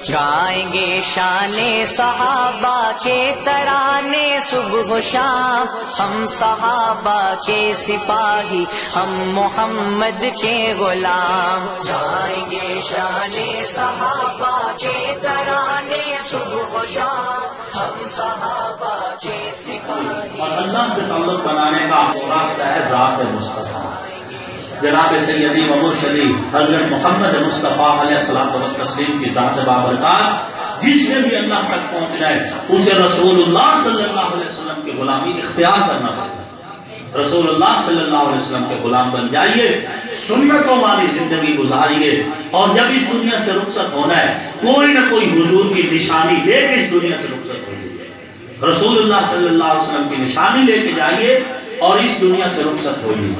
گائیں گے شان صحابہ کے ترانے صبح و شام، ہم صحابہ کے سپاہی، ہم محمد کے غلام۔ گائیں گے شان صحابہ کے ترانے صبح و شام، ہم صحابہ کے سپاہی۔ اور اللہ سے تعلق بنانے کا راستہ ہے ذات مصطفیٰ، جناب سیدی و مرشدی حضرت محمد مصطفیٰ علیہ الصلوۃ والتسلیم کی ذات بابرکات۔ جس نے بھی اللہ تک پہنچنا ہے اسے رسول اللہ صلی اللہ علیہ وسلم کی غلامی اختیار کرنا پڑے۔ رسول اللہ صلی اللہ علیہ وسلم کے غلام بن جائیے، سنتوں والی زندگی گزاریے، اور جب اس دنیا سے رخصت ہونا ہے کوئی نہ کوئی حضور کی نشانی لے کے اس دنیا سے رخصت ہو جائیے۔ رسول اللہ صلی اللہ علیہ وسلم کی نشانی لے کے جائیے اور اس دنیا سے رخصت ہوئیے۔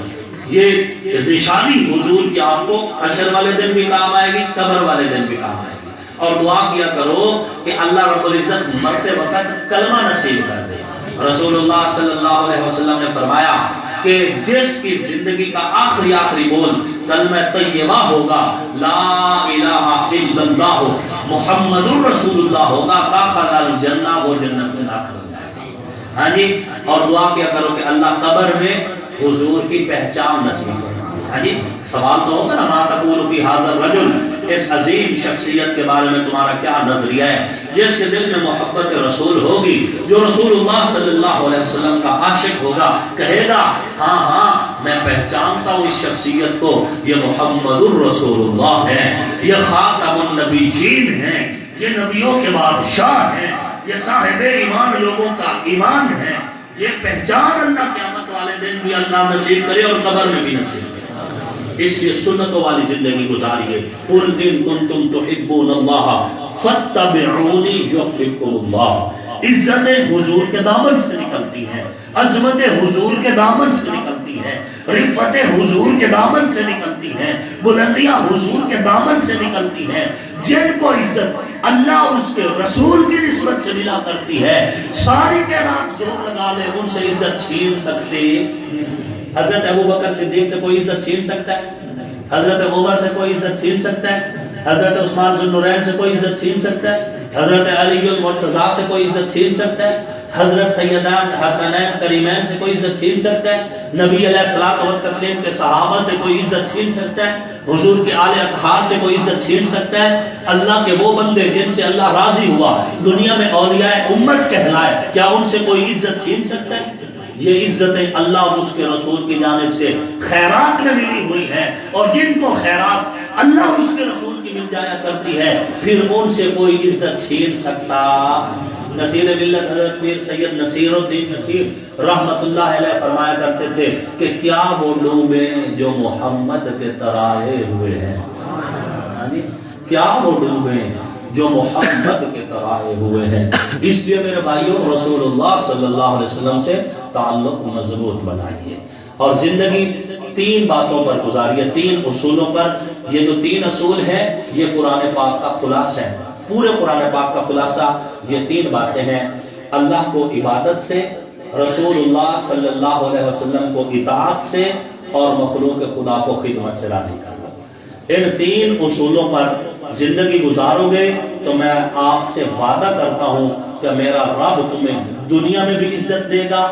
یہ نشانی حضور کی آپ کو حشر والے دن بھی کام آئے گی، قبر والے دن بھی کام آئے گی۔ اور دعا کیا کرو کہ اللہ رب العزت مرتے وقت کلمہ نصیب کر دے۔ رسول اللہ صلی اللہ علیہ وسلم نے فرمایا کہ جس کی زندگی کا آخری بول کلمہ طیبہ ہوگا، لا الہ الا اللہ محمد الرسول اللہ ہوگا، دخل الجنہ، وہ جنت میں داخل ہو جائے گا۔ ہاں جی، اور دعا کیا کرو کہ اللہ قبر میں حضور کی پہچان نصیب کرنا۔ ہاں جی، سوال تو ہوگا نا، ما تقول فی ھذا الرجل، اس عظیم شخصیت کے بارے میں تمہارا کیا نظریہ ہے جس کے دل میں محبت رسول ہوگی، جو رسول اللہ صلی اللہ علیہ وسلم کا عاشق ہوگا، کہے گا ہاں میں پہچانتا ہوں اس شخصیت کو، یہ محمد الرسول اللہ ہے، یہ خاتم النبیین ہیں، یہ نبیوں کے بادشاہ ہیں، یہ صاحب ایمان لوگوں کا ایمان ہے۔ یہ پہچان اللہ قیامت والے دن بھی اللہ نصیب کرے اور قبر میں بھی نصیب کرے۔ اس لیے سنتوں والی زندگی گزاریے۔ قل ان کنتم تحبون اللہ فاتبعونی یحببکم اللہ۔ عزتیں حضور کے دامن سے نکلتی ہیں، عظمتیں حضور کے دامن سے نکلتی ہیں، رفتیں حضور کے دامن سے نکلتی ہیں، بلندیاں حضور کے دامن سے نکلتی ہیں۔ جن کو عزت اللہ اس کے رسول کی نسبت سے ملا کرتی ہے، ساری کائنات زور لگا لے ان سے عزت چھین سکتے۔ حضرت ابوبکر صدیق سے کوئی عزت چھین سکتا ہے؟ حضرت عمر سے کوئی عزت چھین سکتا ہے؟ حضرت عثمان ذو النورین سے کوئی عزت چھین سکتا ہے؟ حضرت علی المرتضیٰ سے کوئی عزت چھین سکتا ہے؟ حضرت سیدان حسنین کریمین سے کوئی عزت چھین سکتا ہے؟ نبی علیہ الصلوۃ والتسلیم کے صحابہ سے کوئی عزت چھین سکتا ہے؟ حضور کے آل اطہار سے کوئی عزت چھین سکتا ہے؟ اللہ کے وہ بندے جن سے اللہ راضی ہوا، دنیا میں اولیاء امت کہلائے، کیا ان سے کوئی عزت چھین سکتا ہے؟ یہ عزتیں اللہ اور اس کے رسول کی جانب سے خیرات میں ملی ہوئی ہیں، اور جن کو خیرات اللہ اور اس کے رسول کی مل جایا کرتی ہے پھر ان سے کوئی عزت چھین سکتا۔ نصیر ملت حضرت پیر سید نصیر الدین نصیر رحمت اللہ علیہ فرمایا کرتے تھے کہ کیا وہ ڈوبیں جو محمد کے ترائے ہوئے ہیں، کیا وہ ڈوبیں جو محمد کے ترائے ہوئے ہیں۔ اس لیے میرے بھائیوں رسول اللہ صلی اللہ علیہ وسلم سے تعلق مضبوط بنائیے، اور زندگی تین باتوں پر گزاریے، تین اصولوں پر۔ یہ جو تین اصول ہیں یہ قرآن پاک کا خلاصہ ہے، پورے قرآن پاک کا خلاصہ یہ تین باتیں ہیں: اللہ کو عبادت سے، رسول اللہ صلی اللہ علیہ وسلم کو اطاعت سے، اور مخلوق خدا کو خدمت سے راضی کرنا۔ ان تین اصولوں پر زندگی گزارو گے تو میں آپ سے وعدہ کرتا ہوں کہ میرا رب تمہیں دنیا میں بھی عزت دے گا،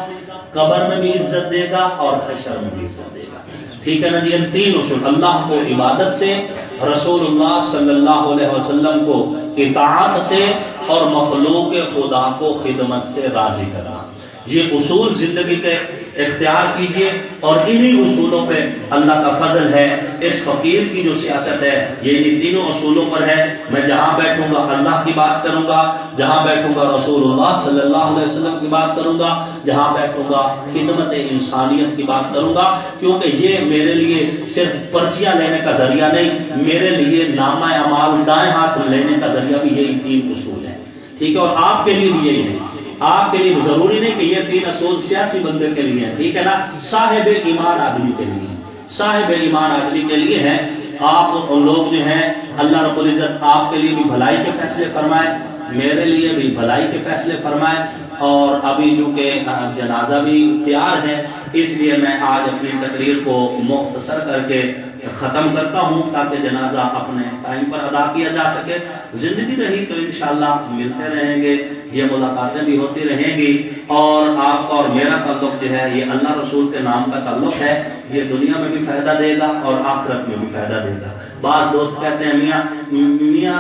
قبر میں بھی عزت دے گا، اور حشر میں بھی عزت دے گا۔ ٹھیک ہے نا جی؟ ان تین اصول، اللہ کو عبادت سے، رسول اللہ صلی اللہ علیہ وسلم کو اطاعت سے، اور مخلوق خدا کو خدمت سے راضی کرنا، یہ اصول زندگی کے اختیار کیجئے، اور انہی اصولوں پہ اللہ کا فضل ہے۔ اس فقیر کی جو سیاست ہے یہ انہی تینوں اصولوں پر ہے۔ میں جہاں بیٹھوں گا اللہ کی بات کروں گا، جہاں بیٹھوں گا رسول اللہ صلی اللہ علیہ وسلم کی بات کروں گا، جہاں بیٹھوں گا خدمت انسانیت کی بات کروں گا، کیونکہ یہ میرے لیے صرف پرچیاں لینے کا ذریعہ نہیں، میرے لیے نامہ اعمال دائیں ہاتھ میں لینے کا ذریعہ بھی یہی تین اصول ہے۔ ٹھیک ہے؟ اور آپ کے لیے بھی یہی ہے۔ آپ کے لیے ضروری نہیں کہ یہ تین اصول سیاسی بندے کے لیے ہیں، ٹھیک ہے نا، صاحب ایمان آدمی کے لیے، صاحب ایمان آدمی کے لیے ہیں۔ آپ لوگ جو ہیں اللہ رب العزت آپ کے لیے بھی بھلائی کے فیصلے فرمائے، میرے لیے بھی بھلائی کے فیصلے فرمائے۔ اور ابھی چونکہ جنازہ بھی تیار ہے، اس لیے میں آج اپنی تقریر کو مختصر کر کے ختم کرتا ہوں تاکہ جنازہ اپنے ٹائم پر ادا کیا جا سکے. زندگی رہی تو انشاءاللہ ملتے رہیں گے، یہ ملاقاتیں بھی ہوتی رہیں گی، اور آپ کا اور میرا تعلق جو ہے یہ اللہ رسول کے نام کا تعلق ہے. یہ دنیا میں بھی فائدہ دے گا اور آخرت میں بھی فائدہ دے گا. بعض دوست کہتے ہیں میاں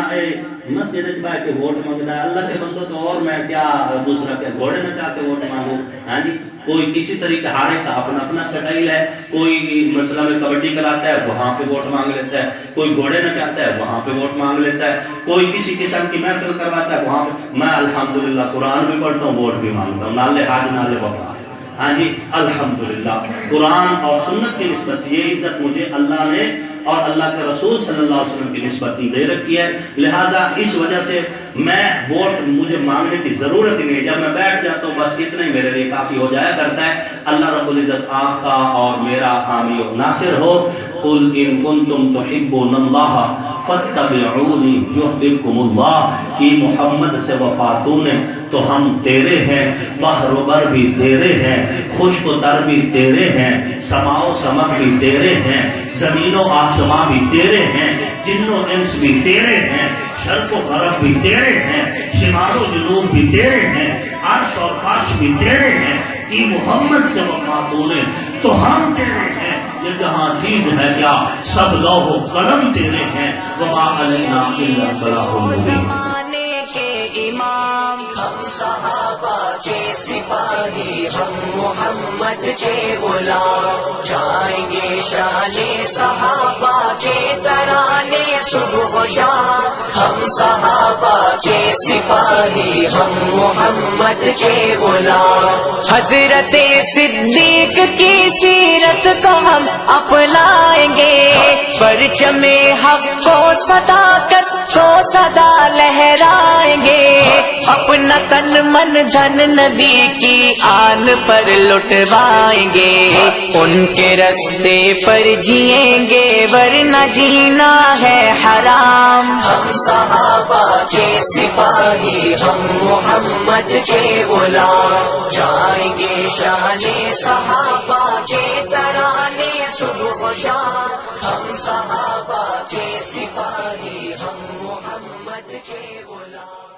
مسجد بیٹھ کے ووٹ مانگتا ہے، اللہ کے بندو تو اور میں کیا دوسرا کیا گھوڑے نہ چاہ کے ووٹ مانگوں. ہاں جی، کوئی کسی طریقے ہارے کا اپنا اپنا سٹائل ہے. کوئی مسئلہ میں کبڈی کراتا ہے وہاں پہ ووٹ مانگ لیتا ہے، کوئی گھوڑے نہ چاہتا ہے وہاں پہ ووٹ مانگ لیتا ہے، کوئی کسی قسم کی محفل کرواتا ہے وہاں پہ. میں الحمدللہ قرآن بھی پڑھتا ہوں، ووٹ بھی مانگتا ہوں، نالے حاج نالے وفا. ہاں جی الحمدللہ قرآن اور سنت کی نسبت سے یہ عزت مجھے اللہ نے اور اللہ کے رسول صلی اللہ علیہ وسلم کی نسبت دے رکھی ہے. لہذا اس وجہ سے میں ووٹ مجھے مانگنے کی ضرورت ہی نہیں. جب میں بیٹھ جاتا ہوں بس اتنا ہی میرے لیے کافی ہو جایا کرتا ہے. اللہ رب العزت آپ کا اور میرا حامی و ناصر ہو. قل ان کنتم تحبون اللہ فاتبعونی یحببکم اللہ. کہ محمد سے وفا تو نے تو ہم تیرے ہیں، بحر و بر بھی تیرے ہیں، خشک و تر بھی تیرے ہیں، سماء و سمک بھی تیرے ہیں، زمین و آسماں بھی تیرے ہیں، جن و انس بھی تیرے ہیں، شرق و غرب بھی تیرے ہیں، شمال و جنوب بھی تیرے ہیں، عرش اور فرش بھی تیرے ہیں. کہ محمد سے وفا تو نے تو ہم تیرے ہیں. یہ جہاں چیز ہے کیا سب لوح و قلم تیرے ہیں. وما علینا الا البلاغ المبین. امام ہم صحابہ کے سپاہی، ہم محمد کے غلام، جائیں گے شان صحابہ کے ترانے صبح و شام. ہم صحابہ کے سپاہی، ہم محمد کے غلام. حضرت صدیق کی سیرت کو ہم اپنائیں گے، پرچم حق کو صداقت کو صدا لہرائیں گے. اپنا تن من دھن نبی کی آن پر لٹوائیں گے. ان کے رستے پر جئیں گے ورنہ جینا ہے حرام. ہم صحابہ کے سپاہی، ہم محمد کے غلام، جائیں گے شان صحابہ کے ترانے صبح و شام. ہم صحابہ کے سپاہی، ہم محمد کے غلام.